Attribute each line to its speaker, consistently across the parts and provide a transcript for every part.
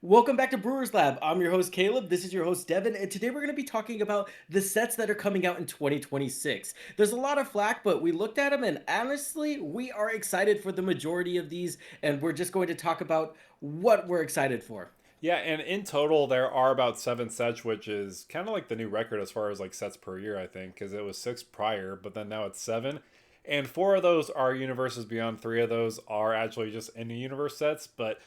Speaker 1: Welcome back to Brewers Lab. I'm your host Caleb. This is your host Devin, and today we're going to be talking about the sets that are coming out in 2026. There's a lot of flack, but we looked at them, and honestly, we are excited for the majority of these, and we're just going to talk about what we're excited for.
Speaker 2: Yeah, and in total, there are about 7 sets, which is kind of like the new record as far as like sets per year, I think, because it was six prior, but then now it's seven. And four of those are universes beyond. Three of those are actually just in the universe sets. But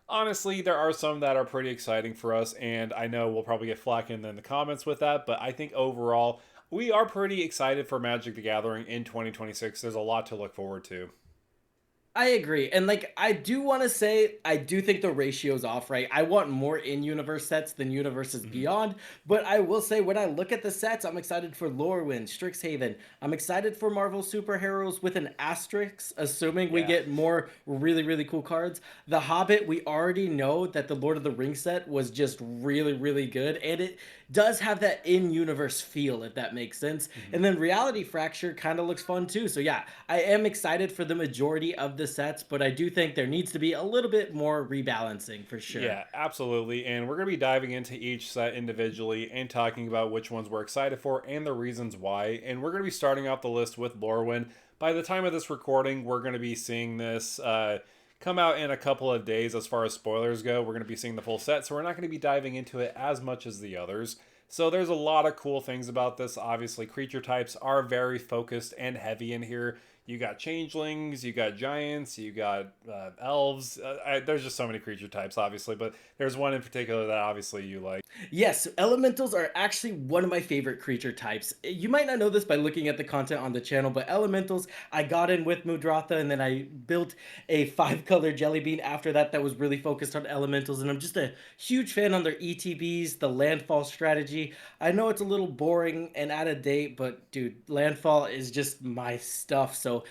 Speaker 2: honestly, there are some that are pretty exciting for us, and I know we'll probably get flack in the comments with that. But I think overall, we are pretty excited for Magic the Gathering in 2026. There's a lot to look forward to.
Speaker 1: I agree. And like I do want to say I do think the ratio's off, right? I want more in-universe sets than universes
Speaker 2: Mhm.
Speaker 1: beyond, but I will say when I look at the sets, I'm excited for Lurwin, Strix Haven. I'm excited for Marvel superheroes with an asterisk, assuming we
Speaker 2: Yeah.
Speaker 1: get more really cool cards. The Hobbit, we already know that the Lord of the Rings set was just really good, and it does have that in-universe feel, if that makes sense.
Speaker 2: Mhm.
Speaker 1: And then Reality Fracture kind of looks fun too. So yeah, I am excited for the majority of the sets, but I do think there needs to be a little bit more rebalancing for sure.
Speaker 2: Yeah, absolutely. And we're going to be diving into each set individually and talking about which ones we're excited for and the reasons why. And we're going to be starting off the list with Lorwyn. By the time of this recording, we're going to be seeing this come out in a couple of days as far as spoilers go. We're going to be seeing the full set, so we're not going to be diving into it as much as the others. So there's a lot of cool things about this. Obviously, creature types are very focused and heavy in here. You got changelings, you got giants, you got elves. There's just so many creature types, obviously, but there's one in particular that obviously you like.
Speaker 1: Yes, elementals are actually one of my favorite creature types. You might not know this by looking at the content on the channel, but elementals, I got in with Mudratha and then I built a five-color jelly bean after that was really focused on elementals, and I'm just a huge fan on their ETBs, the landfall strategy. I know it's a little boring and out of date, but dude, landfall is just my stuff. So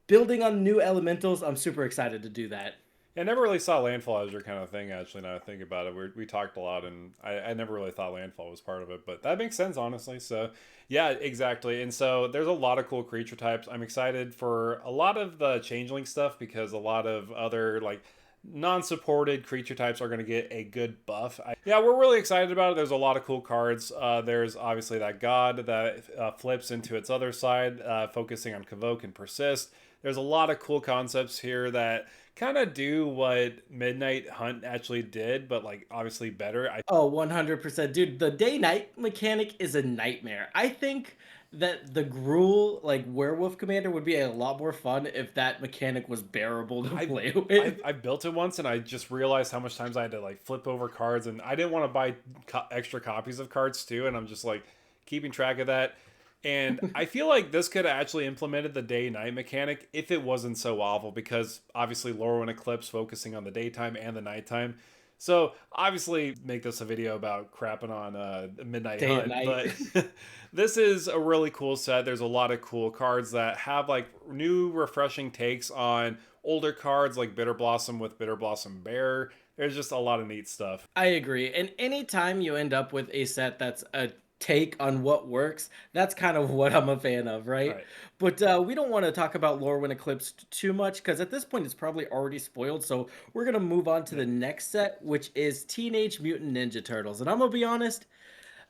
Speaker 1: building on new elementals, I'm super excited to do that.
Speaker 2: I never really saw landfall as your kind of thing, actually, now I think about it. We talked a lot, and I never really thought landfall was part of it, but that makes sense, honestly. So, yeah, exactly. And so there's a lot of cool creature types. I'm excited for a lot of the changeling stuff because a lot of other, like, non-supported creature types are going to get a good buff. Yeah, we're really excited about it. There's a lot of cool cards. There's obviously that god that flips into its other side, focusing on convoke and persist. There's a lot of cool concepts here that kind of do what Midnight Hunt actually did, but like obviously better.
Speaker 1: Oh, 100%. Dude, the day night mechanic is a nightmare. I think that the Gruul, like Werewolf Commander, would be a lot more fun if that mechanic was bearable to
Speaker 2: I
Speaker 1: play
Speaker 2: I,
Speaker 1: with.
Speaker 2: I built it once and I just realized how much times I had to like flip over cards, and I didn't want to buy extra copies of cards too, and I'm just like keeping track of that. And I feel like this could have actually implemented the day night mechanic if it wasn't so awful, because obviously Lorwyn Eclipse focusing on the daytime and the nighttime. So obviously make this a video about crapping on Midnight
Speaker 1: Day and
Speaker 2: Hunt,
Speaker 1: night.
Speaker 2: but this is a really cool set. There's a lot of cool cards that have like new refreshing takes on older cards like Bitter Blossom with Bitter Blossom Bear. There's just a lot of neat stuff.
Speaker 1: I agree. And anytime you end up with a set that's a take on what works, that's kind of what I'm a fan of, right?
Speaker 2: Right.
Speaker 1: But we don't want to talk about Lorwyn Eclipse too much because at this point it's probably already spoiled. So we're going to move on to
Speaker 2: Yeah.
Speaker 1: the next set, which is Teenage Mutant Ninja Turtles. And I'm going to be honest,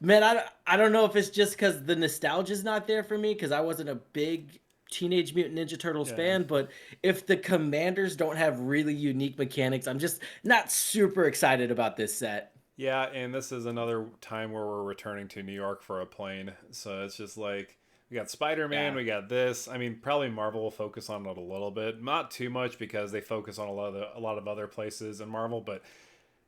Speaker 1: man, I don't know if it's just because the nostalgia's not there for me because I wasn't a big Teenage Mutant Ninja Turtles
Speaker 2: Yeah.
Speaker 1: fan, but if the commanders don't have really unique mechanics, I'm just not super excited about this set.
Speaker 2: Yeah, and this is another time where we're returning to New York for a plane. So it's just like we got Spider-Man,
Speaker 1: Yeah.
Speaker 2: we got this. I mean, probably Marvel will focus on it a little bit, not too much because they focus on a lot of other places in Marvel, but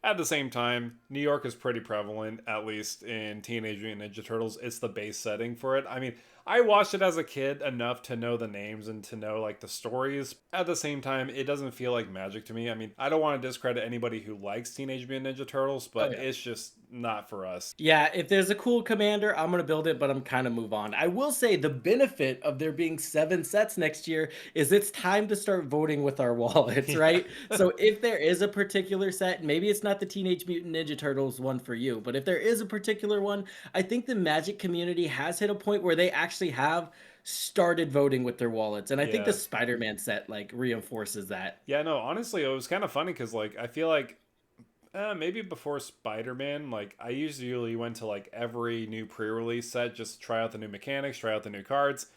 Speaker 2: at the same time, New York is pretty prevalent, at least in Teenage Mutant Ninja Turtles. It's the base setting for it. I mean, I watched it as a kid enough to know the names and to know like the stories. At the same time, it doesn't feel like magic to me. I mean, I don't want to discredit anybody who likes Teenage Mutant Ninja Turtles,
Speaker 1: Oh
Speaker 2: but
Speaker 1: yeah.
Speaker 2: it's just not for us.
Speaker 1: Yeah, if there's a cool commander, I'm gonna build it, but I'm kind of move on. I will say the benefit of there being 7 sets next year is it's time to start voting with our wallets,
Speaker 2: Yeah.
Speaker 1: right? So if there is a particular set, maybe it's not the Teenage Mutant Ninja Turtles one for you, but if there is a particular one, I think the Magic community has hit a point where they actually have started voting with their wallets, and I think the
Speaker 2: Yeah.
Speaker 1: Spider-Man set like reinforces that.
Speaker 2: Yeah, no, honestly, it was kind of funny because, like, I feel like Maybe before Spider-Man, like I usually went to like every new pre-release set just to try out the new mechanics, try out the new cards.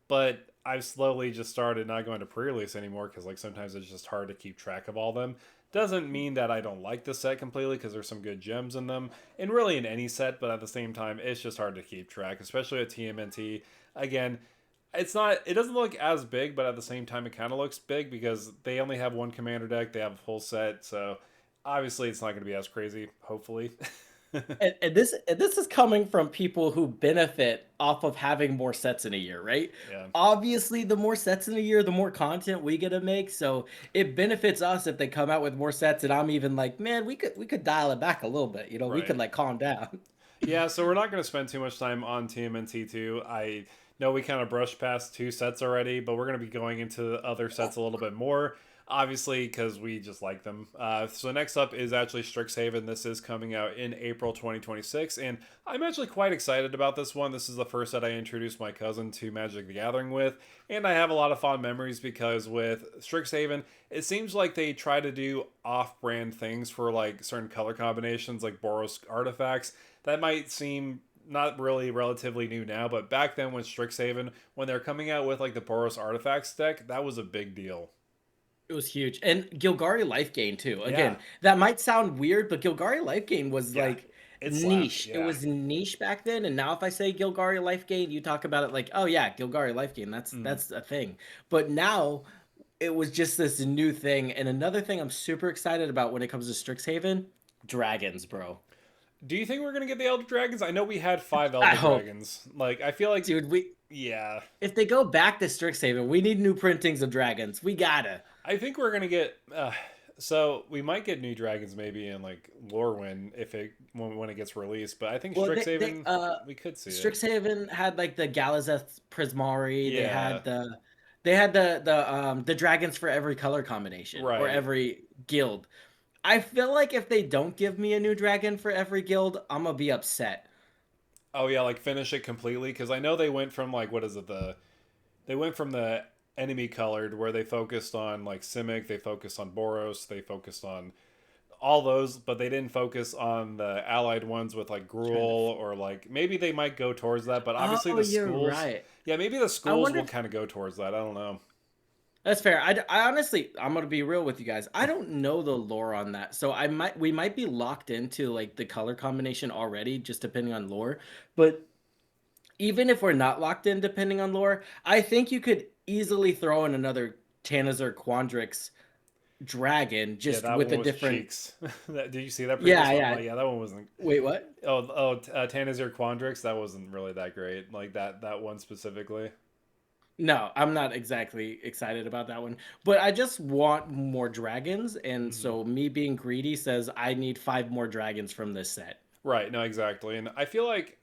Speaker 2: But I've slowly just started not going to pre-release anymore because like sometimes it's just hard to keep track of all them. Doesn't mean that I don't like the set completely because there's some good gems in them, and really in any set. But at the same time, it's just hard to keep track, especially at TMNT. Again, it's not. It doesn't look as big, but at the same time, it kind of looks big because they only have one commander deck. They have a full set, so obviously it's not going to be as crazy. Hopefully.
Speaker 1: And this is coming from people who benefit off of having more sets in a year, right?
Speaker 2: Yeah.
Speaker 1: Obviously, the more sets in a year, the more content we get to make. So it benefits us if they come out with more sets. And I'm even like, man, we could dial it back a little bit. We
Speaker 2: Right.
Speaker 1: could like calm down.
Speaker 2: Yeah, so we're not going to spend too much time on TMNT2. I know we kind of brushed past two sets already, but we're going to be going into other sets a little bit more, obviously, because we just like them. So next up is actually Strix Haven. This is coming out in April 2026, and I'm actually quite excited about this one. This is the first set I introduced my cousin to Magic the Gathering with, and I have a lot of fond memories because with Strix Haven, it seems like they try to do off-brand things for like certain color combinations, like Boros artifacts that might seem not really relatively new now, but back then when Strixhaven, when they're coming out with like the Boros Artifacts deck, that was a big deal.
Speaker 1: It was huge. And Gilgari Life Gain too.
Speaker 2: Yeah,
Speaker 1: Again, that might sound weird, but Gilgari Life Gain was
Speaker 2: yeah,
Speaker 1: like
Speaker 2: it slapped.
Speaker 1: niche. It
Speaker 2: Yeah.
Speaker 1: was niche back then. And now if I say Gilgari Life Gain, you talk about it like, oh yeah, Gilgari Life Gain. That's
Speaker 2: Mm.
Speaker 1: that's a thing. But now it was just this new thing. And another thing I'm super excited about when it comes to Strixhaven, dragons, bro.
Speaker 2: Do you think we're gonna get the Elder Dragons? I know we had five
Speaker 1: I
Speaker 2: Elder
Speaker 1: hope.
Speaker 2: Dragons. Like I feel like,
Speaker 1: Dude, we
Speaker 2: yeah,
Speaker 1: if they go back to Strixhaven, we need new printings of dragons. We gotta.
Speaker 2: I think we're gonna get. So we might get new dragons maybe in like Lurwin if it when it gets released, but I think
Speaker 1: Well, they
Speaker 2: Strixhaven we could see it.
Speaker 1: Strixhaven had like the Galazeth Prismari. They
Speaker 2: Yeah,
Speaker 1: had the dragons for every color combination or
Speaker 2: right.
Speaker 1: every guild. I feel like if they don't give me a new dragon for every guild, I'm gonna be upset.
Speaker 2: Oh yeah, like finish it completely because I know they went from like what is it they went from the enemy colored where they focused on like Simic, they focused on Boros, they focused on all those, but they didn't focus on the allied ones with like
Speaker 1: Trying to.
Speaker 2: Gruul or like maybe they might go towards that, but obviously
Speaker 1: Oh,
Speaker 2: the
Speaker 1: you're
Speaker 2: schools,
Speaker 1: right.
Speaker 2: yeah, maybe the
Speaker 1: I
Speaker 2: schools
Speaker 1: wonder
Speaker 2: will
Speaker 1: if
Speaker 2: kind of go towards that. I don't know.
Speaker 1: that's fair. I honestly, I'm gonna be real with you guys. I don't know the lore on that, so we might be locked into like the color combination already, just depending on lore. But even if we're not locked in depending on lore, I think you could easily throw in another Tanazir Quandrix dragon
Speaker 2: Yeah,
Speaker 1: just
Speaker 2: that
Speaker 1: with
Speaker 2: one
Speaker 1: a
Speaker 2: was
Speaker 1: different.
Speaker 2: cheeks. Did you see that
Speaker 1: Yeah,
Speaker 2: previous one?
Speaker 1: yeah.
Speaker 2: Like, yeah, that one wasn't.
Speaker 1: Wait, what?
Speaker 2: Tanazir Quandrix, that wasn't really that great. Like that one specifically.
Speaker 1: No, I'm not exactly excited about that one, but I just want more dragons, and
Speaker 2: Mhm.
Speaker 1: so me being greedy says I need five more dragons from this set.
Speaker 2: Right, no, exactly. And I feel like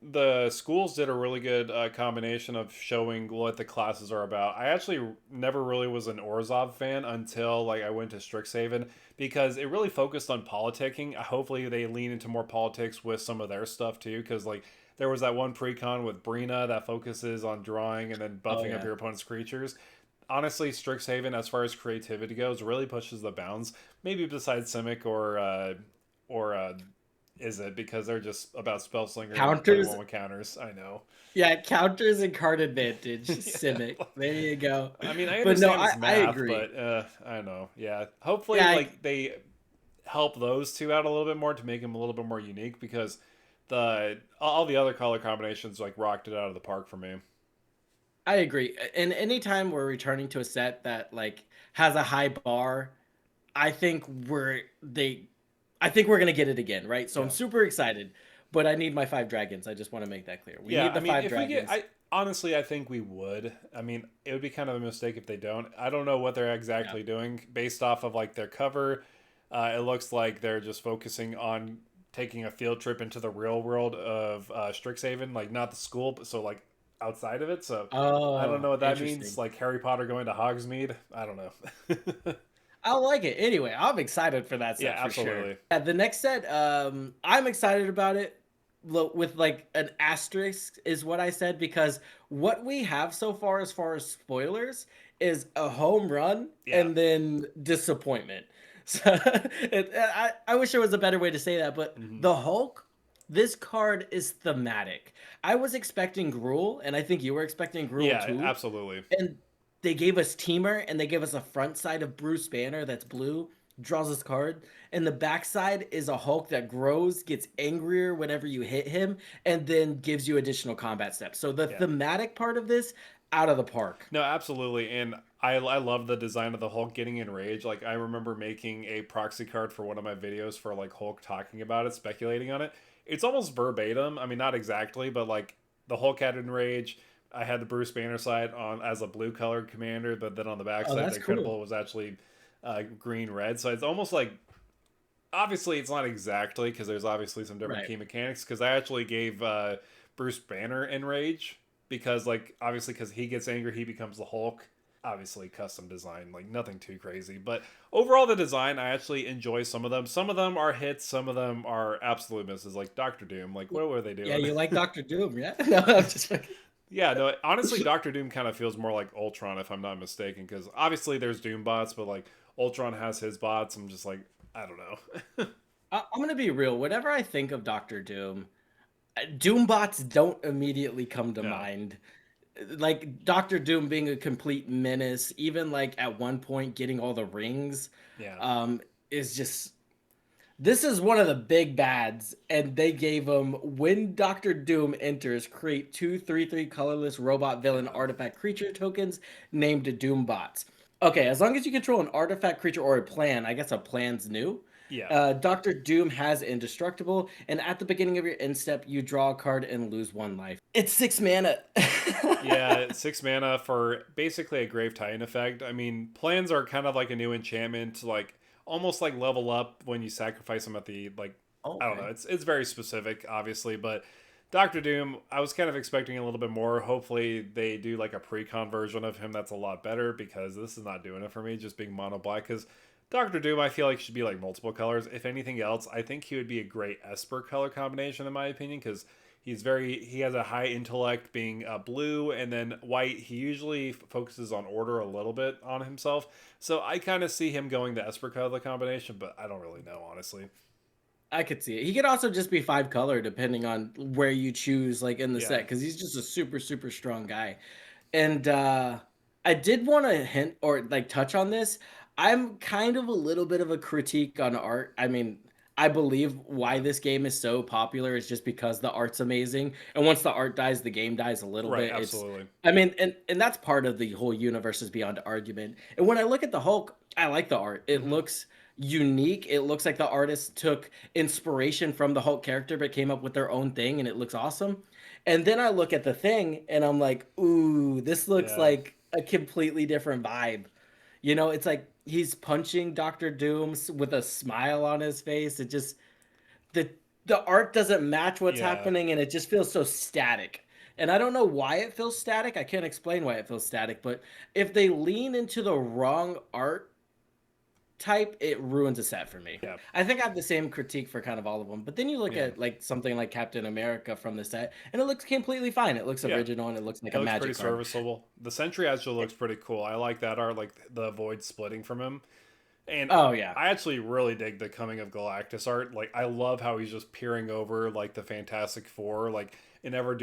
Speaker 2: the schools did a really good combination of showing what the classes are about. I actually never really was an Orzhov fan until like I went to Strixhaven because it really focused on politicking. Hopefully they lean into more politics with some of their stuff too because like there was that one precon with Brina that focuses on drawing and then
Speaker 1: Oh
Speaker 2: buffing up
Speaker 1: yeah.
Speaker 2: your opponent's creatures. Honestly, Strixhaven, as far as creativity goes, really pushes the bounds. Maybe besides Simic or is it because they're just about spell slinger and play
Speaker 1: Counters.
Speaker 2: one with counters? I know.
Speaker 1: Yeah, counters and card advantage.
Speaker 2: Yeah.
Speaker 1: Simic. There you go.
Speaker 2: I mean, I
Speaker 1: But no,
Speaker 2: understand
Speaker 1: I
Speaker 2: it's
Speaker 1: I
Speaker 2: math,
Speaker 1: agree.
Speaker 2: but I don't know. Yeah, hopefully,
Speaker 1: Yeah,
Speaker 2: like they help those two out a little bit more to make them a little bit more unique because the all the other color combinations like rocked it out of the park for me.
Speaker 1: I agree. And anytime we're returning to a set that like has a high bar, I think we're gonna get it again, right? So I'm
Speaker 2: Yeah,
Speaker 1: super excited, but I need my five dragons. I just want to make that clear. We
Speaker 2: yeah.
Speaker 1: need
Speaker 2: I
Speaker 1: the
Speaker 2: mean,
Speaker 1: five
Speaker 2: if we get,
Speaker 1: dragons.
Speaker 2: I honestly, I think we would. I mean, it would be kind of a mistake if they don't. I don't know what they're
Speaker 1: Yeah.
Speaker 2: exactly doing based off of like their cover. It looks like they're just focusing on taking a field trip into the real world of Strixhaven, like not the school, but so like outside of it. So I don't know
Speaker 1: Oh,
Speaker 2: what that means.
Speaker 1: interesting.
Speaker 2: Like Harry Potter going to Hogsmeade. I don't know.
Speaker 1: I like it. Anyway, I'm excited for that
Speaker 2: Yeah,
Speaker 1: set for sure.
Speaker 2: absolutely.
Speaker 1: Yeah, the next set, I'm excited about it with like an asterisk is what I said because what we have so far as spoilers is a home run
Speaker 2: Yeah.
Speaker 1: and then disappointment. So I wish there was a better way to say that, but
Speaker 2: Hmm.
Speaker 1: the Hulk, this card is thematic. I was expecting Gruul, and I think you were expecting Gruul
Speaker 2: Yeah,
Speaker 1: too.
Speaker 2: absolutely.
Speaker 1: And they gave us Teamer, and they gave us a front side of Bruce Banner that's blue, draws this card, and the back side is a Hulk that grows, gets angrier whenever you hit him, and then gives you additional combat steps. So the
Speaker 2: Yeah.
Speaker 1: thematic part of this, out of the park.
Speaker 2: No, absolutely. And I love the design of the Hulk getting enraged. Like I remember making a proxy card for one of my videos for like Hulk talking about it, speculating on it. It's almost verbatim. I mean, not exactly, but like the Hulk had enrage. I had the Bruce Banner side on as a blue colored commander, but then on the back
Speaker 1: Oh,
Speaker 2: side, the
Speaker 1: that's cool.
Speaker 2: Incredible was actually green red. So it's almost like obviously it's not exactly because there's obviously some different
Speaker 1: Right.
Speaker 2: key mechanics. Because I actually gave Bruce Banner enrage because like obviously because he gets angry, he becomes the Hulk. Obviously custom design, like nothing too crazy, but overall the design I actually enjoy some of them. Some of them are hits, some of them are absolute misses. Like Doctor Doom, like what were they
Speaker 1: Yeah,
Speaker 2: doing?
Speaker 1: you like Doctor Doom, yeah? No, I'm just fucking.
Speaker 2: Yeah, no, honestly, Doctor Doom kind of feels more like Ultron if I'm not mistaken, because obviously there's Doom bots, but like Ultron has his bots. I'm just like I don't know.
Speaker 1: I'm gonna be real. Whenever I think of Doctor Doom, Doombots don't immediately come to
Speaker 2: Yeah,
Speaker 1: mind. Like Doctor Doom being a complete menace, even like at one point getting all the rings,
Speaker 2: yeah.
Speaker 1: um, is just this is one of the big bads, and they gave him when Doctor Doom enters, create 2/3/3 colorless robot villain
Speaker 2: Yeah.
Speaker 1: artifact creature tokens named Doombots. Okay, as long as you control an artifact creature or a plan, I guess a plan's new.
Speaker 2: Yeah.
Speaker 1: Doctor Doom has indestructible, and at the beginning of your end step, you draw a card and lose 1 life. It's 6 mana.
Speaker 2: Yeah, 6 mana for basically a Grave Titan effect. I mean, plans are kind of like a new enchantment, like almost like level up when you sacrifice them at the like
Speaker 1: Oh,
Speaker 2: I don't know.
Speaker 1: okay.
Speaker 2: It's very specific, obviously, but Doctor Doom, I was kind of expecting a little bit more. Hopefully, they do like a pre-con version of him that's a lot better because this is not doing it for me. Just being mono black because Doctor Doom, I feel like should be like multiple colors. If anything else, I think he would be a great Esper color combination in my opinion because he has a high intellect being blue and then white. He usually focuses on order a little bit on himself, so I kind of see him going the Esper color combination, but I don't really know honestly.
Speaker 1: I could see it. He could also just be 5 color depending on where you choose, like in the
Speaker 2: Yeah.
Speaker 1: set, because he's just a super, super strong guy. And I did want to hint or like touch on this. I'm kind of a little bit of a critique on art. I mean, I believe why
Speaker 2: Yeah.
Speaker 1: this game is so popular is just because the art's amazing. And once the art dies, the game dies a little
Speaker 2: Right.
Speaker 1: bit. It's
Speaker 2: Absolutely.
Speaker 1: I mean, and that's part of the whole universe is beyond argument. And when I look at the Hulk, I like the art. It
Speaker 2: Hmm.
Speaker 1: looks unique. It looks like the artist took inspiration from the Hulk character but came up with their own thing and it looks awesome. And then I look at the thing and I'm like, ooh, this looks
Speaker 2: Yeah.
Speaker 1: like a completely different vibe. You know, it's like he's punching Doctor Doom with a smile on his face. It just the the art doesn't match what's
Speaker 2: Yeah.
Speaker 1: happening and it just feels so static. And I don't know why it feels static. I can't explain why it feels static, but if they lean into the wrong art type, it ruins a set for me.
Speaker 2: Yeah.
Speaker 1: I think I have the same critique for kind of all of them. But then you look
Speaker 2: Yeah.
Speaker 1: at like something like Captain America from the set, and it looks completely fine. It looks
Speaker 2: Yeah.
Speaker 1: original and it looks like
Speaker 2: It
Speaker 1: a
Speaker 2: looks pretty
Speaker 1: magic card.
Speaker 2: serviceable. The Sentry actually looks pretty cool. I like that art, like the void splitting from him. And
Speaker 1: Oh yeah.
Speaker 2: I actually really dig the Coming of Galactus art. Like I love how he's just peering over like the Fantastic Four, like in Ever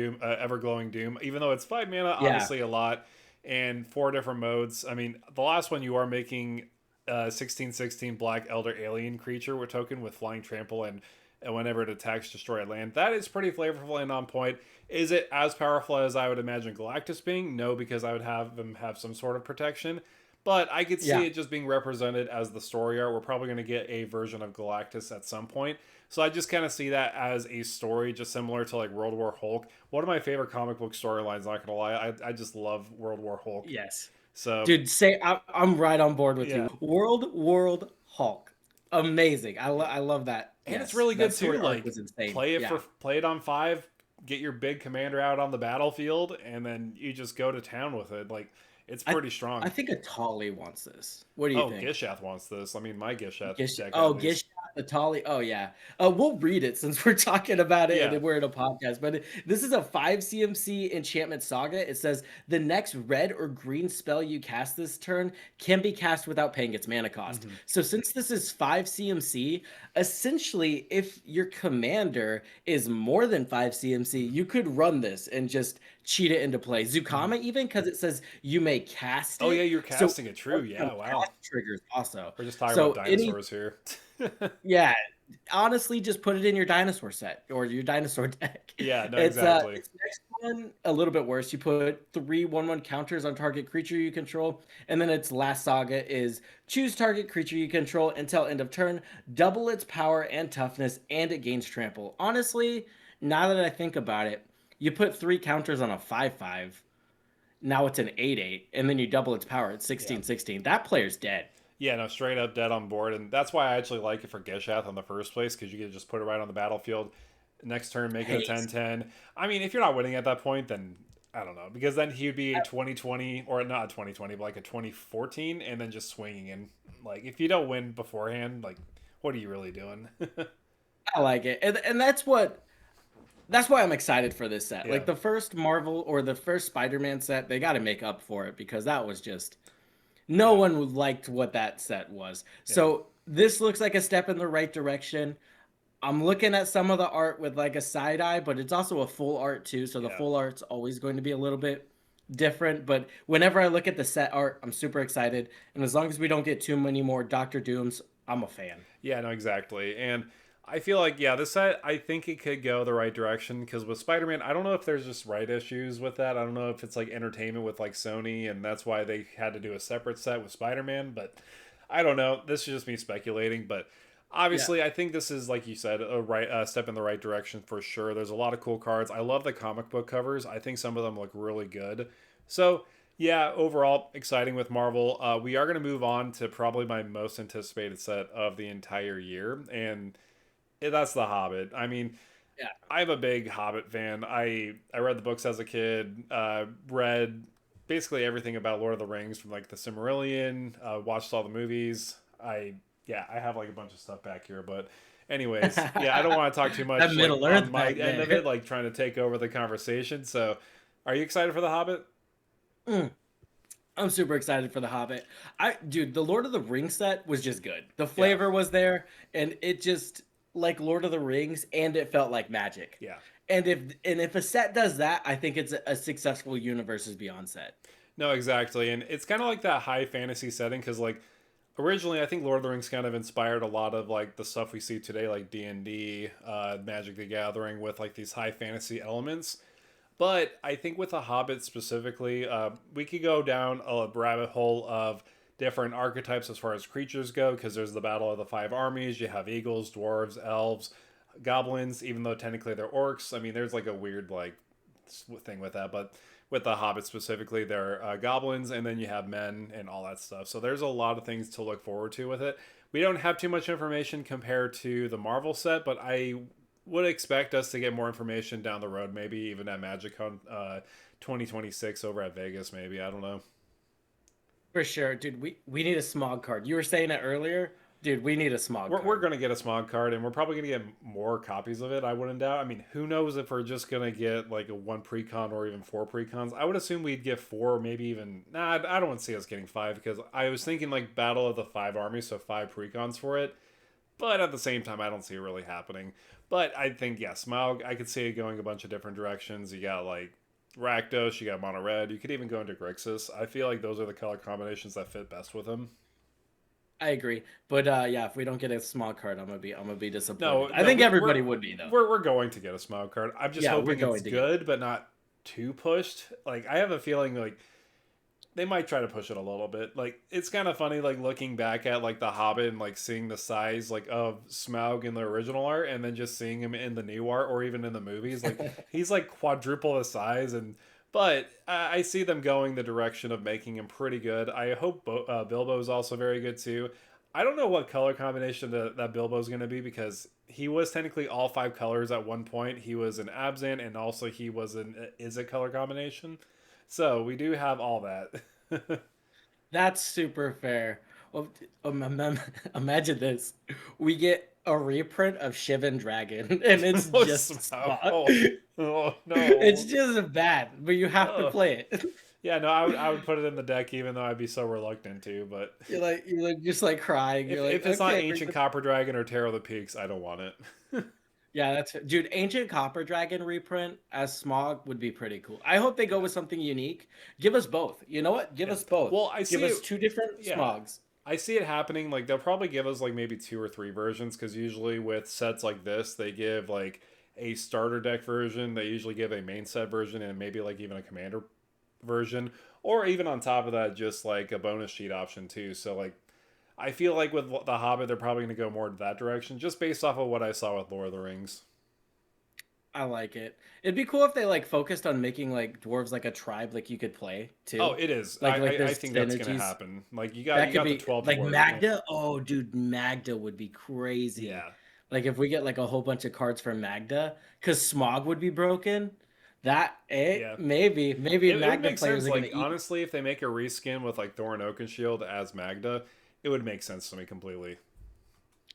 Speaker 2: Glowing Doom. Even though it's 5 mana,
Speaker 1: Yeah.
Speaker 2: obviously a lot, and 4 different modes. I mean, the last one you are making 16/16 Black Elder Alien creature with token with flying trample and whenever it attacks, destroy a land. That is pretty flavorful and on point. Is it as powerful as I would imagine Galactus being? No, because I would have him have some sort of protection. But I could see
Speaker 1: Yeah.
Speaker 2: it just being represented as the story art. We're probably going to get a version of Galactus at some point. So I just kind of see that as a story, just similar to like World War Hulk. One of my favorite comic book storylines, not going to lie. I just love World War Hulk.
Speaker 1: Yes.
Speaker 2: So,
Speaker 1: Dude, say I'm right on board with
Speaker 2: yeah.
Speaker 1: you. World Hulk. Amazing.
Speaker 2: Yeah.
Speaker 1: I love that.
Speaker 2: And it's
Speaker 1: Yes.
Speaker 2: really
Speaker 1: That
Speaker 2: good
Speaker 1: story
Speaker 2: too.
Speaker 1: arc
Speaker 2: Like
Speaker 1: was insane.
Speaker 2: play
Speaker 1: Yeah.
Speaker 2: it on 5, get your big commander out on the battlefield, and then you just go to town with it. Like it's
Speaker 1: I
Speaker 2: pretty strong.
Speaker 1: I think Atali wants this. What do you
Speaker 2: Oh,
Speaker 1: think?
Speaker 2: Gishath wants this. I mean, my Gishath
Speaker 1: Gish
Speaker 2: deck at
Speaker 1: oh, Gish
Speaker 2: least.
Speaker 1: The Tolly, oh yeah. We'll read it since we're talking about it
Speaker 2: Yeah.
Speaker 1: and we're in a podcast. But this is a 5 CMC enchantment saga. It says the next red or green spell you cast this turn can be cast without paying its mana cost.
Speaker 2: Hmm.
Speaker 1: So since this is 5 CMC, essentially, if your commander is more than 5 CMC,
Speaker 2: Hmm.
Speaker 1: you could run this and just cheat it into play.
Speaker 2: Hmm.
Speaker 1: Zukama, even because it says you may cast
Speaker 2: Oh yeah,
Speaker 1: it.
Speaker 2: you're
Speaker 1: So
Speaker 2: casting it. True.
Speaker 1: some
Speaker 2: Yeah. Wow.
Speaker 1: cast triggers also.
Speaker 2: We're just talking about
Speaker 1: So any
Speaker 2: dinosaurs here.
Speaker 1: yeah, honestly, just put it in your dinosaur set or your dinosaur deck.
Speaker 2: Yeah. No.
Speaker 1: It's
Speaker 2: Exactly.
Speaker 1: this next one a little bit worse. You put 3/1/1 counters on target creature you control, and then its last saga is choose target creature you control until end of turn, double its power and toughness, and it gains trample. Honestly, now that I think about it, you put 3 counters on a 5/5. Now it's an 8/8, and then you double its power at
Speaker 2: Yeah.
Speaker 1: 16/16. That player's dead.
Speaker 2: Yeah, no, straight up dead on board, and that's why I actually like it for Geshath in the first place, because you can just put it right on the battlefield. Next turn, make it a
Speaker 1: Haste.
Speaker 2: 10-10. I mean, if you're not winning at that point, then I don't know, because then he'd be a 2020, or not a 2020, but like a 2014, and then just swinging in. Like, if you don't win beforehand, like, what are you really doing?
Speaker 1: I like it, and that's why I'm excited for this set.
Speaker 2: Yeah,
Speaker 1: Like the first Marvel or the first Spider-Man set, they got to make up for it because that was just no
Speaker 2: yeah,
Speaker 1: one liked what that set was.
Speaker 2: yeah,
Speaker 1: So this looks like a step in the right direction. I'm looking at some of the art with like a side eye, but it's also a full art too. So the
Speaker 2: yeah.
Speaker 1: full art's always going to be a little bit different. But whenever I look at the set art, I'm super excited. And as long as we don't get too many more Doctor Dooms, I'm a fan.
Speaker 2: Yeah, no, exactly. And I feel like, yeah, this set, I think it could go the right direction because with Spider Man, I don't know if there's just right issues with that. I don't know if it's like entertainment with like Sony and that's why they had to do a separate set with Spider Man, but I don't know. This is just me speculating, but
Speaker 1: Yeah.
Speaker 2: obviously, I think this is, like you said, a right step in the right direction for sure. There's a lot of cool cards. I love the comic book covers. I think some of them look really good. So, yeah, overall, exciting with Marvel. We are going to move on to probably my most anticipated set of the entire year, and that's The Hobbit. I mean,
Speaker 1: Yeah.
Speaker 2: I'm a big Hobbit fan. I read the books as a kid, read basically everything about Lord of the Rings from like the Silmarillion, watched all the movies. Yeah, I have like a bunch of stuff back here, but anyways, yeah, I don't want to talk too
Speaker 1: That
Speaker 2: much like
Speaker 1: Middle
Speaker 2: on
Speaker 1: Earth
Speaker 2: my
Speaker 1: back
Speaker 2: end of
Speaker 1: there.
Speaker 2: it, like trying to take over the conversation. So, are you excited for The Hobbit?
Speaker 1: Mm. I'm super excited for the Hobbit. Dude, the Lord of the Rings set was just good. The
Speaker 2: Yeah,
Speaker 1: flavor was there, and it just like Lord of the Rings, and it felt like magic.
Speaker 2: yeah.
Speaker 1: And if a set does that, I think it's a successful Universes Beyond set.
Speaker 2: No, exactly. And it's kind of like that high fantasy setting because like originally I think Lord of the Rings kind of inspired a lot of like the stuff we see today like D&D, Magic the Gathering with like these high fantasy elements. But I think with The Hobbit specifically, we could go down a rabbit hole of different archetypes as far as creatures go because there's the Battle of the Five Armies. You have eagles, dwarves, elves, goblins, even though technically they're orcs. I mean, there's like a weird like thing with that, but with the Hobbit specifically, they're goblins, and then you have men and all that stuff. So there's a lot of things to look forward to with it. We don't have too much information compared to the Marvel set, but I would expect us to get more information down the road, maybe even at MagicCon 2026 over at Vegas, maybe. I don't know.
Speaker 1: For sure, dude. We need a smog card. You were saying it earlier, dude. We need a smog
Speaker 2: We're
Speaker 1: card.
Speaker 2: going to get a smog card, and we're probably going to get more copies of it, I wouldn't doubt. I mean, who knows if we're just going to get like a one precon or even four precons. I would assume we'd get four, maybe even. Nah, I don't want to see us getting five because I was thinking like Battle of the Five Armies, so five precons for it. But at the same time, I don't see it really happening. But I think, yeah, Smaug, I could see it going a bunch of different directions. You got like Rakdos, you got Mono Red, you could even go into Grixis. I feel like those are the color combinations that fit best with him.
Speaker 1: I agree, but yeah, if we don't get a smog card, I'm gonna be
Speaker 2: No,
Speaker 1: disappointed. I
Speaker 2: no,
Speaker 1: think
Speaker 2: we,
Speaker 1: everybody would be though.
Speaker 2: we're going to get a Smaug card. I'm just
Speaker 1: Yeah, we're
Speaker 2: hoping it's
Speaker 1: going to get.
Speaker 2: good, but not too pushed. Like I have a feeling like they might try to push it a little bit. Like it's kind of funny, like looking back at like the Hobbit and like seeing the size like of Smaug in the original art, and then just seeing him in the new art or even in the movies. Like he's like quadruple the size, and but I see them going the direction of making him pretty good. I hope Bilbo is also very good too. I don't know what color combination that Bilbo is going to be because he was technically all five colors at one point. He was an Abzan and also he was an is a color combination. So we do have all that.
Speaker 1: That's super fair. Well, imagine this. We get a reprint of Shivan Dragon, and it's just Smog.
Speaker 2: Oh, oh
Speaker 1: It's
Speaker 2: no.
Speaker 1: just bad, but you have to
Speaker 2: Oh.
Speaker 1: play it.
Speaker 2: Yeah, no, I would put it in the deck even though I'd be so reluctant to. But
Speaker 1: You're like just like crying. You're like,
Speaker 2: if it's not
Speaker 1: okay,
Speaker 2: Ancient Copper Dragon or Terror of the Peaks, I don't want it.
Speaker 1: yeah, that's dude. Ancient Copper Dragon reprint as Smog would be pretty cool. I hope they go with something unique. Give us both. You know what? Give
Speaker 2: Yeah.
Speaker 1: us both.
Speaker 2: Well, I
Speaker 1: Give
Speaker 2: see it.
Speaker 1: us two different
Speaker 2: Yeah,
Speaker 1: Smogs.
Speaker 2: I see it happening. Like they'll probably give us like maybe two or three versions because usually with sets like this, they give like a starter deck version. They usually give a main set version and maybe like even a commander version, or even on top of that, just like a bonus sheet option too. So like, I feel like with the Hobbit, they're probably going to go more that direction, just based off of what I saw with Lord of the Rings.
Speaker 1: I like it. It'd be cool if they like focused on making like dwarves like a tribe like you could play
Speaker 2: Oh,
Speaker 1: too.
Speaker 2: it is.
Speaker 1: Like
Speaker 2: I
Speaker 1: there's
Speaker 2: think that's going to
Speaker 1: synergies.
Speaker 2: happen. Like
Speaker 1: That
Speaker 2: you
Speaker 1: could
Speaker 2: got the
Speaker 1: be
Speaker 2: 12
Speaker 1: like
Speaker 2: dwarves.
Speaker 1: Magda. Oh, dude, Magda would be crazy.
Speaker 2: Yeah.
Speaker 1: Like if we get like a whole bunch of cards for Magda, because Smog would be broken. That
Speaker 2: Yeah.
Speaker 1: maybe
Speaker 2: It would
Speaker 1: Magda
Speaker 2: make
Speaker 1: players
Speaker 2: sense.
Speaker 1: are gonna
Speaker 2: Like
Speaker 1: eat.
Speaker 2: honestly, if they make a reskin with like Thorin Oakenshield as Magda, it would make sense to me completely.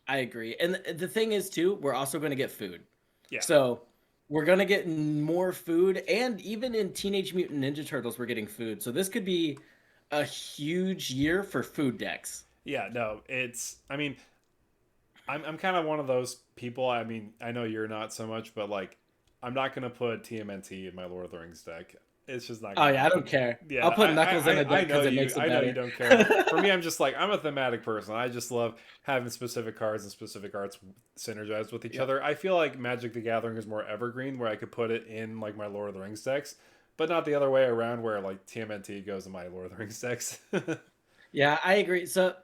Speaker 1: I agree. And the thing is too, we're also gonna get food.
Speaker 2: Yeah.
Speaker 1: So we're gonna get more food, and even in Teenage Mutant Ninja Turtles, we're getting food. So this could be a huge year for food decks.
Speaker 2: Yeah, no, it's I mean, I'm kind of one of those people. I mean, I know you're not so much, but like I'm not going to put TMNT in my Lord of the Rings deck. It's just not
Speaker 1: Oh
Speaker 2: going to
Speaker 1: yeah, I don't
Speaker 2: happen.
Speaker 1: care.
Speaker 2: Yeah,
Speaker 1: I'll put Knuckles in a
Speaker 2: I
Speaker 1: deck
Speaker 2: know
Speaker 1: because it
Speaker 2: you.
Speaker 1: makes it
Speaker 2: I know you
Speaker 1: better.
Speaker 2: don't care. For me, I'm just like I'm a thematic person. I just love having specific cards and specific arts synergize with each
Speaker 1: Yep.
Speaker 2: other. I feel like Magic the Gathering is more evergreen, where I could put it in like my Lord of the Rings decks, but not the other way around, where like TMNT goes in my Lord of the Rings decks.
Speaker 1: Yeah, I agree. So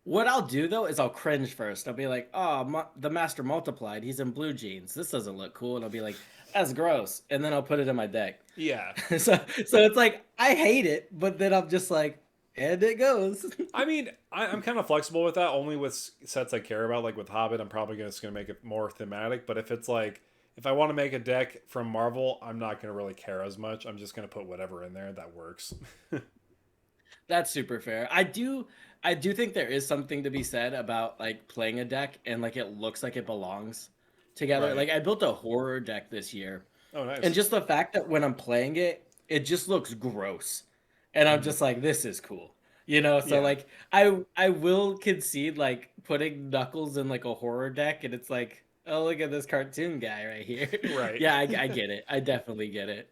Speaker 1: what I'll do though is I'll cringe first. I'll be like, "Oh, the Master multiplied. He's in blue jeans. This doesn't look cool." And I'll be like, "That's gross." And then I'll put it in my deck.
Speaker 2: Yeah,
Speaker 1: So it's like I hate it, but then I'm just like, and it goes.
Speaker 2: I mean, I'm kind of flexible with that. Only with sets I care about, like with Hobbit, I'm probably just gonna make it more thematic. But if it's like, if I want to make a deck from Marvel, I'm not gonna really care as much. I'm just gonna put whatever in there that works.
Speaker 1: That's super fair. I do think there is something to be said about like playing a deck and like it looks like it belongs together.
Speaker 2: Right.
Speaker 1: Like I built a horror deck this year,
Speaker 2: Oh,
Speaker 1: and
Speaker 2: nice.
Speaker 1: just the fact that when I'm playing it, it just looks gross. And I'm
Speaker 2: Hmm.
Speaker 1: just like, this is cool. You know, so
Speaker 2: Yeah.
Speaker 1: like I will concede like putting Knuckles in like a horror deck and it's like, oh look at this cartoon guy right here.
Speaker 2: Right.
Speaker 1: Yeah, I get it. I definitely get it.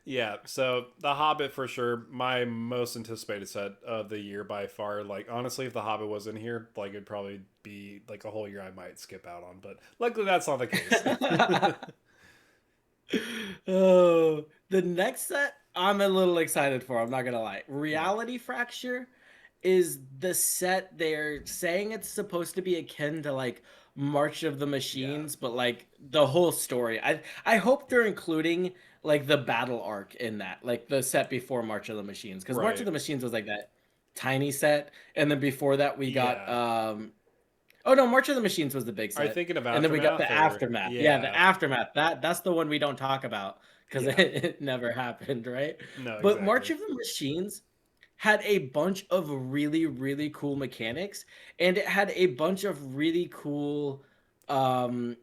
Speaker 2: Yeah. So the Hobbit for sure, my most anticipated set of the year by far. Like honestly, if the Hobbit was in here, like it'd probably be like a whole year I might skip out on. But luckily, that's not the case.
Speaker 1: Oh, the next set I'm a little excited for. I'm not gonna lie.
Speaker 2: Yeah.
Speaker 1: Reality Fracture is the set they're saying it's supposed to be akin to like March of the
Speaker 2: Yeah.
Speaker 1: Machines, but like the whole story. I hope they're including like the battle arc in that, like the set before March of the Machines, because March of
Speaker 2: Right.
Speaker 1: the Machines was like that tiny set, and then before that we got
Speaker 2: Yeah.
Speaker 1: oh no, March of the Machines was the big
Speaker 2: Are you
Speaker 1: set.
Speaker 2: thinking of
Speaker 1: And then we got
Speaker 2: Aftermath
Speaker 1: the
Speaker 2: or
Speaker 1: aftermath. Yeah, the
Speaker 2: yeah.
Speaker 1: aftermath. That's the one we don't talk about because it,
Speaker 2: Yeah.
Speaker 1: it never happened, right?
Speaker 2: No,
Speaker 1: But March
Speaker 2: exactly.
Speaker 1: of the Machines had a bunch of really, really cool mechanics, and it had a bunch of really cool um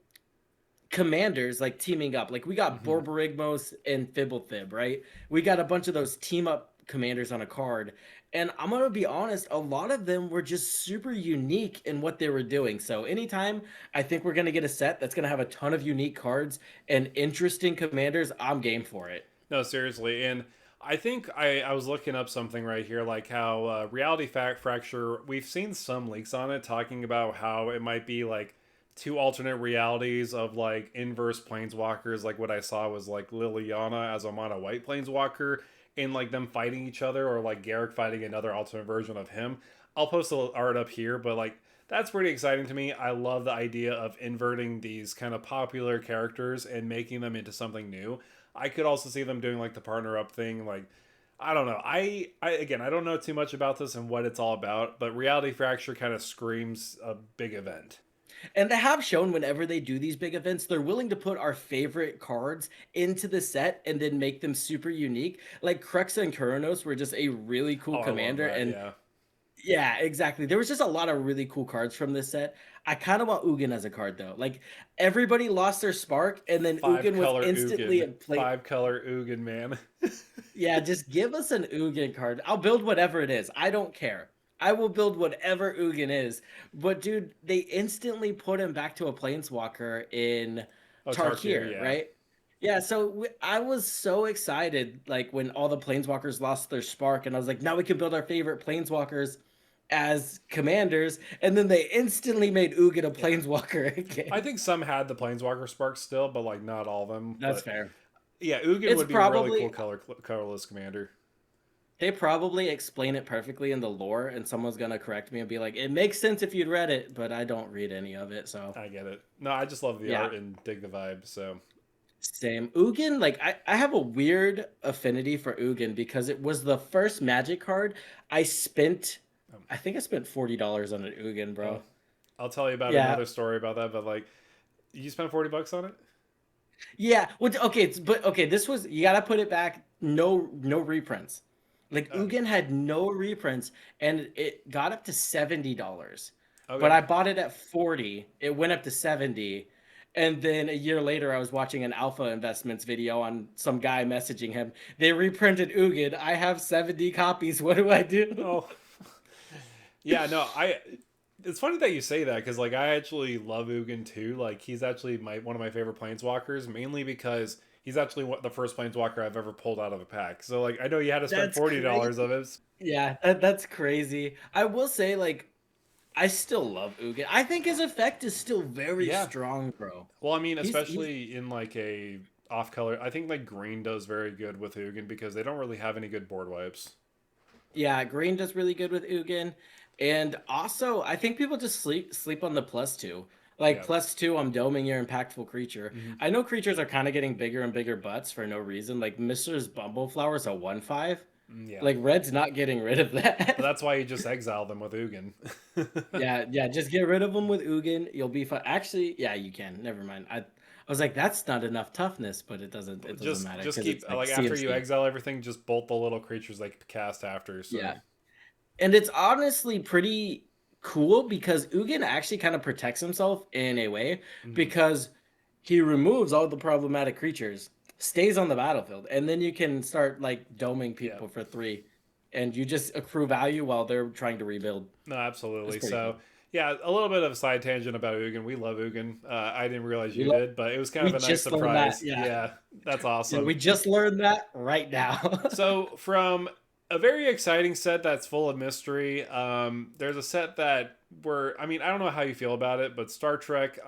Speaker 1: commanders like teaming up. Like we got
Speaker 2: Hmm.
Speaker 1: Borborygmos and Fibblethib, right? We got a bunch of those team up commanders on a card. And I'm gonna be honest, a lot of them were just super unique in what they were doing. So anytime I think we're gonna get a set that's gonna have a ton of unique cards and interesting commanders, I'm game for it.
Speaker 2: No, seriously. And I think I was looking up something right here, like how Reality Fact Fracture, we've seen some leaks on it talking about how it might be like two alternate realities of like inverse planeswalkers. Like what I saw was like Liliana as a mono white planeswalker and like them fighting each other, or like Garrick fighting another alternate version of him. I'll post the art up here, but like that's pretty exciting to me. I love the idea of inverting these kind of popular characters and making them into something new. I could also see them doing like the partner up thing. Like, I don't know. I again, I don't know too much about this and what it's all about, but Reality Fracture kind of screams a big event.
Speaker 1: And they have shown whenever they do these big events, they're willing to put our favorite cards into the set and then make them super unique. Like Krexa and Kuranos were just a really cool
Speaker 2: Oh, I love
Speaker 1: commander,
Speaker 2: that.
Speaker 1: and
Speaker 2: Yeah.
Speaker 1: Yeah, exactly. There was just a lot of really cool cards from this set. I kind of want Ugin as a card though. Like everybody lost their spark, and then
Speaker 2: Five
Speaker 1: Ugin was
Speaker 2: color
Speaker 1: instantly
Speaker 2: Ugin.
Speaker 1: a play.
Speaker 2: Five color Ugin, man.
Speaker 1: Yeah, just give us an Ugin card. I'll build whatever it is. I don't care. I will build whatever Ugin is. But dude, they instantly put him back to a planeswalker in
Speaker 2: Oh, Tarkir,
Speaker 1: Tarkir,
Speaker 2: yeah.
Speaker 1: right? Yeah, so I was so excited like when all the planeswalkers lost their spark, and I was like, now we can build our favorite planeswalkers as commanders, and then they instantly made Ugin a
Speaker 2: Yeah.
Speaker 1: planeswalker
Speaker 2: I
Speaker 1: again.
Speaker 2: think some had the Planeswalker sparks still, but like not all of them.
Speaker 1: That's
Speaker 2: But
Speaker 1: fair.
Speaker 2: yeah, Ugin
Speaker 1: It's
Speaker 2: would be a really cool
Speaker 1: probably
Speaker 2: colorless commander.
Speaker 1: They probably explain it perfectly in the lore, and someone's gonna correct me and be like, "It makes sense if you'd read it," but I don't read any of it, so
Speaker 2: I get it. No, I just love the
Speaker 1: yeah,
Speaker 2: art and dig the vibe. So
Speaker 1: same. Ugin, like I have a weird affinity for Ugin because it was the first Magic card I spent.
Speaker 2: um,
Speaker 1: I think I spent $40 on an Ugin,
Speaker 2: oh,
Speaker 1: bro.
Speaker 2: I'll tell you about
Speaker 1: Yeah,
Speaker 2: another story about that. But like, you spent $40 on it?
Speaker 1: yeah. Okay, but okay, this was you gotta put it back. No reprints. Like
Speaker 2: Oh,
Speaker 1: Ugin had no reprints, and it got up to $70. But
Speaker 2: okay.
Speaker 1: I bought it at 40. It went up to 70. And then a year later, I was watching an Alpha Investments video on some guy messaging him. They reprinted Ugin. I have 70 copies. What do I do?
Speaker 2: Oh, yeah. No, I. It's funny that you say that because like I actually love Ugin too. Like he's actually my one of my favorite planeswalkers, mainly because he's actually the first planeswalker I've ever pulled out of a pack. So like I know you had to spend
Speaker 1: That's
Speaker 2: $40
Speaker 1: crazy.
Speaker 2: of it.
Speaker 1: Yeah, that's crazy. I will say, like, I still love Ugin. I think his effect is still very
Speaker 2: Yeah.
Speaker 1: strong, bro.
Speaker 2: Well, I mean,
Speaker 1: He's
Speaker 2: especially in like a off color, I think like green does very good with Ugin because they don't really have any good board wipes.
Speaker 1: Yeah, green does really good with Ugin. And also, I think people just sleep on the +2. Like
Speaker 2: Yeah.
Speaker 1: +2, I'm doming your impactful creature.
Speaker 2: Hmm.
Speaker 1: I know creatures are kind of getting bigger and bigger butts for no reason. Like Mr.'s Bumbleflower's a 1/5.
Speaker 2: Yeah.
Speaker 1: Like red's not getting rid of
Speaker 2: But
Speaker 1: that.
Speaker 2: that's why you just exile them with Ugin.
Speaker 1: Yeah, yeah, just get rid of them with Ugin. You'll be fine. Actually, yeah, you can. Never mind. I was like, that's not enough toughness, but it doesn't matter
Speaker 2: just
Speaker 1: because
Speaker 2: keep
Speaker 1: it's like
Speaker 2: like after you
Speaker 1: CMC.
Speaker 2: exile everything, just bolt the little creatures like cast after. So
Speaker 1: Yeah. And it's honestly pretty cool because Ugin actually kind of protects himself in a way
Speaker 2: mhm.
Speaker 1: because he removes all the problematic creatures, stays on the battlefield, and then you can start like doming
Speaker 2: Yeah.
Speaker 1: people for 3, and you just accrue value while they're trying to rebuild.
Speaker 2: No,
Speaker 1: It's
Speaker 2: absolutely.
Speaker 1: pretty
Speaker 2: So
Speaker 1: cool.
Speaker 2: yeah, a little bit of a side tangent about Ugin. We love Ugin. I didn't realize
Speaker 1: We
Speaker 2: you
Speaker 1: love,
Speaker 2: did, but it was kind
Speaker 1: we
Speaker 2: of a nice
Speaker 1: just learned that.
Speaker 2: surprise.
Speaker 1: Yeah.
Speaker 2: Yeah, that's
Speaker 1: Yeah,
Speaker 2: awesome.
Speaker 1: we just learned that right now.
Speaker 2: So from a very exciting set that's full of mystery, there's a set that I mean, I don't know how you feel about it, but Star Trek,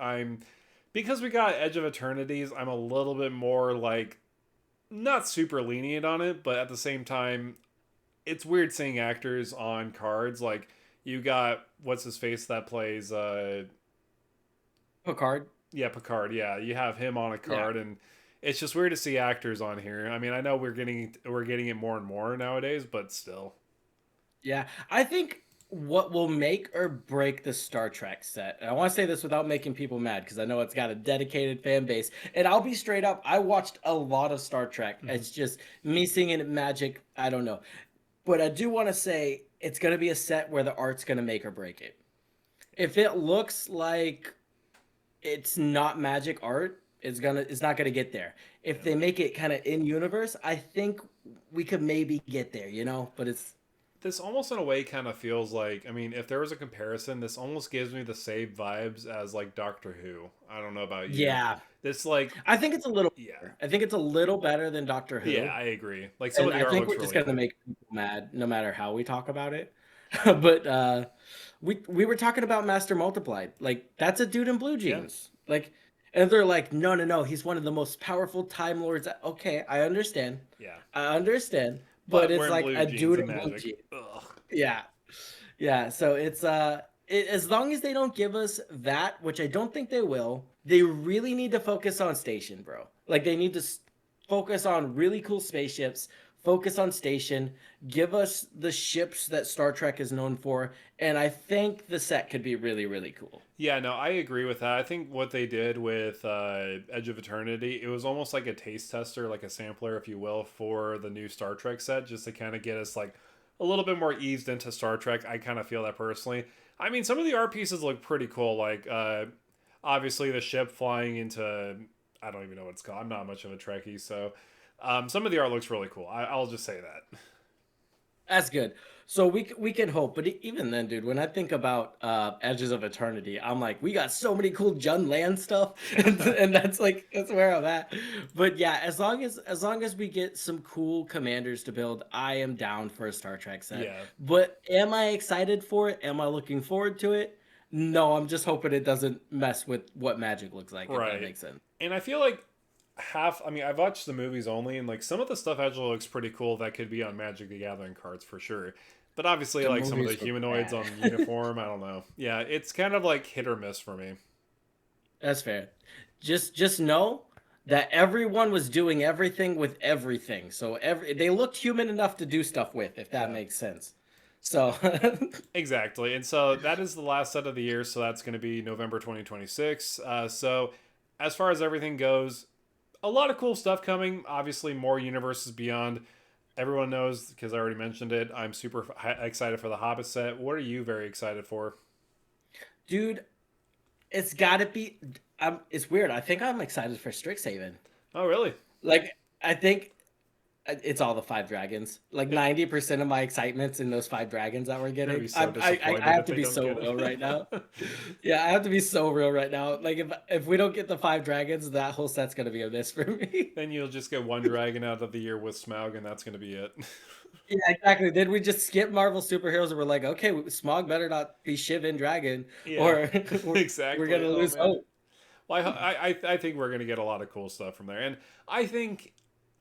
Speaker 2: because we got Edge of Eternities, I'm a little bit more like not super lenient on it, but at the same time, it's weird seeing actors on cards. Like you got what's his face that plays
Speaker 1: Picard.
Speaker 2: yeah, Picard. Yeah, you have him on a
Speaker 1: Yeah.
Speaker 2: card, and it's just weird to see actors on here. I mean, I know we're getting it more and more nowadays, but still.
Speaker 1: Yeah, I think what will make or break the Star Trek set, and I want to say this without making people mad because I know it's got a dedicated fan base, and I'll be straight up, I watched a lot of Star Trek.
Speaker 2: Mhm.
Speaker 1: It's just me seeing it in Magic, I don't know. But I do want to say it's going to be a set where the art's going to make or break it. If it looks like it's not Magic art, it's not gonna get there. If
Speaker 2: Yeah.
Speaker 1: they make it kind of in universe, I think we could maybe get there, you know. But it's
Speaker 2: This almost in a way kind of feels like, I mean, if there was a comparison, this almost gives me the same vibes as like Doctor Who. I don't know about you.
Speaker 1: yeah,
Speaker 2: This like
Speaker 1: I think it's a little
Speaker 2: yeah.
Speaker 1: better. I think it's a little better than Doctor
Speaker 2: Yeah,
Speaker 1: Who,
Speaker 2: I agree. Like some
Speaker 1: and
Speaker 2: of the
Speaker 1: I
Speaker 2: art
Speaker 1: think
Speaker 2: looks
Speaker 1: we're just
Speaker 2: really
Speaker 1: gonna
Speaker 2: cool.
Speaker 1: make people mad no matter how we talk about it. But we were talking about Master Multiplied. Like that's a dude in blue
Speaker 2: Yeah.
Speaker 1: jeans. Like, and they're like, no, no, no, he's one of the most powerful Time Lords. Okay, I understand.
Speaker 2: Yeah.
Speaker 1: I understand. But
Speaker 2: But
Speaker 1: it's
Speaker 2: wearing
Speaker 1: like
Speaker 2: blue
Speaker 1: a
Speaker 2: jeans
Speaker 1: dude
Speaker 2: and
Speaker 1: in blue
Speaker 2: magic.
Speaker 1: jeans.
Speaker 2: Ugh.
Speaker 1: Yeah. Yeah. So it's as long as they don't give us that, which I don't think they will, they really need to focus on station, bro. Like they need to focus on really cool spaceships, focus on station, give us the ships that Star Trek is known for, and I think the set could be really, really cool.
Speaker 2: Yeah, no, I agree with that. I think what they did with Edge of Eternity, it was almost like a taste tester, like a sampler, if you will, for the new Star Trek set, just to kind of get us like, a little bit more eased into Star Trek. I kind of feel that personally. I mean, some of the art pieces look pretty cool. Like, obviously, the ship flying into, I don't even know what it's called. I'm not much of a Trekkie, so some of the art looks really cool. I'll just say that.
Speaker 1: That's good. So we can hope, but even then, dude, when I think about Edges of Eternity, I'm like, we got so many cool Jun Land stuff, and that's like that's where I'm at. But yeah, as long as we get some cool commanders to build, I am down for a Star Trek set.
Speaker 2: Yeah,
Speaker 1: But am I excited for it? Am I looking forward to it? No, I'm just hoping it doesn't mess with what Magic looks like, if that
Speaker 2: right.
Speaker 1: makes sense.
Speaker 2: And I feel like I mean, I've watched the movies only, and like some of the stuff actually looks pretty cool that could be on Magic the Gathering cards for sure. But obviously,
Speaker 1: The
Speaker 2: like some of the
Speaker 1: movies were
Speaker 2: humanoids on
Speaker 1: bad.
Speaker 2: uniform, I don't know. Yeah, it's kind of like hit or miss for me.
Speaker 1: That's fair. Just know that everyone was doing everything with everything. So they looked human enough to do stuff with, if that
Speaker 2: Yeah,
Speaker 1: makes sense. So
Speaker 2: exactly. And so that is the last set of the year. So that's going to be November 2026. So as far as everything goes, a lot of cool stuff coming. Obviously, more universes beyond. Everyone knows because I already mentioned it. I'm super excited for the Hobbit set. What are you very excited for?
Speaker 1: dude, it's got to be it's weird. I think I'm excited for Strix Haven.
Speaker 2: Oh, really?
Speaker 1: Like I think it's all the five dragons. Like
Speaker 2: It,
Speaker 1: 90% of my excitement's in those five dragons that we're
Speaker 2: you're gonna
Speaker 1: getting.
Speaker 2: be so
Speaker 1: I
Speaker 2: disappointed
Speaker 1: have
Speaker 2: if
Speaker 1: to
Speaker 2: they
Speaker 1: be
Speaker 2: don't
Speaker 1: so
Speaker 2: get
Speaker 1: real right now.
Speaker 2: it.
Speaker 1: Yeah, I have to be so real right now. Like if we don't get the five dragons, that whole set's gonna be a miss for me.
Speaker 2: Then you'll just get one dragon out of the year with Smaug, and that's gonna be it.
Speaker 1: Yeah, exactly. Then we just skip Marvel superheroes and we're like, okay, Smog better not be Shiv and Dragon,
Speaker 2: Yeah,
Speaker 1: or we're
Speaker 2: exactly.
Speaker 1: gonna
Speaker 2: Oh
Speaker 1: lose
Speaker 2: man.
Speaker 1: hope.
Speaker 2: Well, I think we're gonna get a lot of cool stuff from there, and I think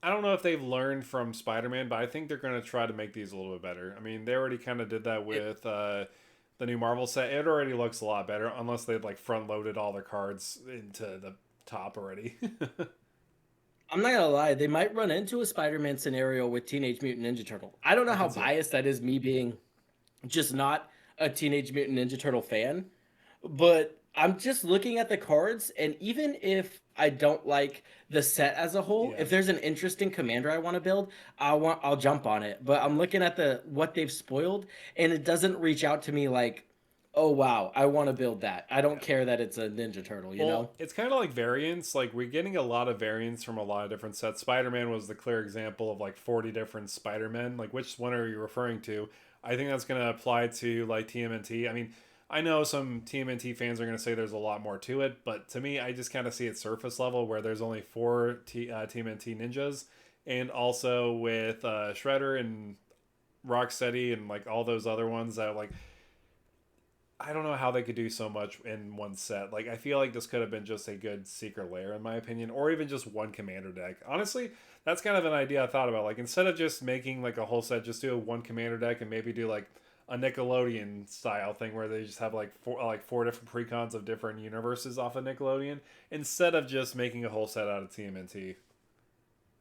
Speaker 2: I don't know if they've learned from Spider-Man, but I think they're gonna try to make these a little bit better. I mean, they already kind of did that
Speaker 1: It,
Speaker 2: with the new Marvel set. It already looks a lot better, unless they'd like front loaded all their cards into the top already.
Speaker 1: I'm not gonna lie, they might run into a Spider-Man scenario with Teenage Mutant Ninja Turtle. I don't know
Speaker 2: I
Speaker 1: how
Speaker 2: can see it.
Speaker 1: biased that is, me being just not a Teenage Mutant Ninja Turtle fan, but I'm just looking at the cards, and even if I don't like the set as a whole,
Speaker 2: Yeah.
Speaker 1: if there's an interesting commander I want to build, I'll jump on it. But I'm looking at the what they've spoiled, and it doesn't reach out to me like, oh wow, I want to build that. I don't
Speaker 2: Yeah.
Speaker 1: care that it's a Ninja Turtle, you
Speaker 2: Well,
Speaker 1: know?
Speaker 2: it's kind of like variants. Like we're getting a lot of variants from a lot of different sets. Spider-Man was the clear example of like 40 different Spider-Men. Like which one are you referring to? I think that's going to apply to like TMNT. I mean, I know some TMNT fans are going to say there's a lot more to it, but to me, I just kind of see it surface level where there's only four TMNT ninjas, and also with Shredder and Rocksteady and like all those other ones that like I don't know how they could do so much in one set. Like, I feel like this could have been just a good secret lair, in my opinion, or even just one commander deck. Honestly, that's kind of an idea I thought about. Like, instead of just making like a whole set, just do a one commander deck and maybe do like a Nickelodeon style thing where they just have like four different precons of different universes off of Nickelodeon instead of just making a whole set out of TMNT.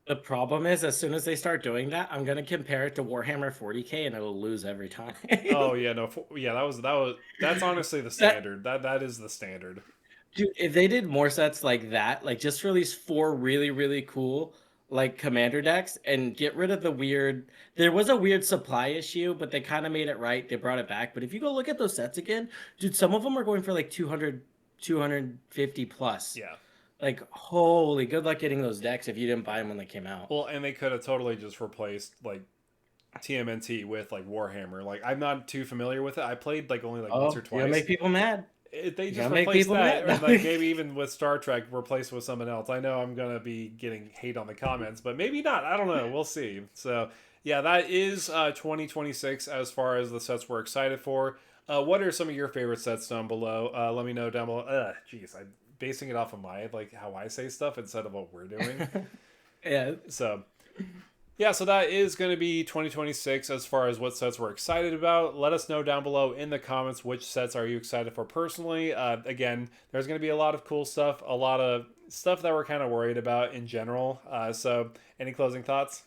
Speaker 1: The problem is, as soon as they start doing that, I'm gonna compare it to Warhammer 40K, and I will lose every time.
Speaker 2: Oh yeah, no, yeah, that's honestly the
Speaker 1: That
Speaker 2: standard. That is the standard.
Speaker 1: Dude, if they did more sets like that, like just release four really, really cool like commander decks and get rid of the weird. There was a weird supply issue, but they kind of made it right. They brought it back. But if you go look at those sets again, dude, some of them are going for like 200, 250 plus.
Speaker 2: Yeah.
Speaker 1: Like, holy good luck getting those decks if you didn't buy them when they came out.
Speaker 2: Well, and they could have totally just replaced like TMNT with like Warhammer. Like I'm not too familiar with it. I played like only like once or
Speaker 1: Oh, you gotta
Speaker 2: twice.
Speaker 1: make people mad.
Speaker 2: They
Speaker 1: You
Speaker 2: just
Speaker 1: gotta make
Speaker 2: replaced
Speaker 1: people
Speaker 2: that, or
Speaker 1: mad.
Speaker 2: like maybe even with Star Trek, replace with someone else. I know I'm gonna be getting hate on the comments, but maybe not. I don't know. We'll see. So yeah, that is 2026 as far as the sets we're excited for. What are some of your favorite sets down below? Let me know down below. Jeez, I'm basing it off of my like how I say stuff instead of what we're doing.
Speaker 1: Yeah.
Speaker 2: So yeah, so that is going to be 2026 as far as what sets we're excited about. Let us know down below in the comments which sets are you excited for personally. Again, there's going to be a lot of cool stuff, a lot of stuff that we're kind of worried about in general. So, any closing thoughts?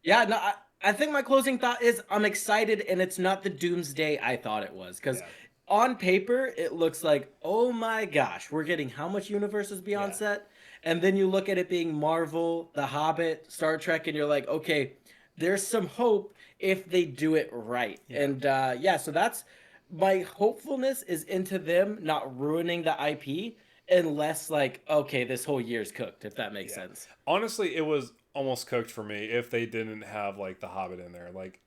Speaker 1: Yeah, no, I think my closing thought is I'm excited, and it's not the doomsday I thought it was. Because
Speaker 2: Yeah,
Speaker 1: on paper, it looks like, oh my gosh, we're getting how much universes beyond
Speaker 2: yeah,
Speaker 1: set? And then you look at it being Marvel, The Hobbit, Star Trek, and you're like, okay, there's some hope if they do it right.
Speaker 2: Yeah.
Speaker 1: And yeah, so that's my hopefulness is into them not ruining the IP unless like okay, this whole year's cooked, if that makes
Speaker 2: Yeah.
Speaker 1: sense.
Speaker 2: Honestly, it was almost cooked for me if they didn't have like the Hobbit in there. Like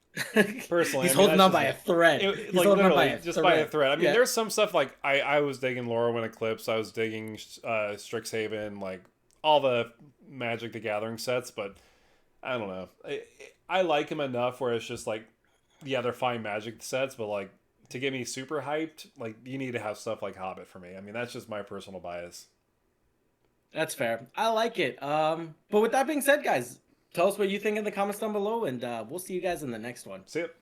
Speaker 2: personally, I
Speaker 1: He's
Speaker 2: mean
Speaker 1: holding
Speaker 2: that's
Speaker 1: on
Speaker 2: just
Speaker 1: by
Speaker 2: me.
Speaker 1: a thread. He's
Speaker 2: Like
Speaker 1: holding on by
Speaker 2: literally
Speaker 1: a
Speaker 2: just by a
Speaker 1: thread.
Speaker 2: thread. I mean,
Speaker 1: Yeah.
Speaker 2: there's some stuff like I was digging Lurwin Eclipse. I was digging Strix Haven, like all the Magic the Gathering sets, but I don't know. I like him enough where it's just like, yeah, they're fine Magic sets, but like to get me super hyped, like you need to have stuff like Hobbit for me. I mean, that's just my personal bias.
Speaker 1: That's fair. I like it. But with that being said, guys, tell us what you think in the comments down below, and we'll see you guys in the next one.
Speaker 2: See ya.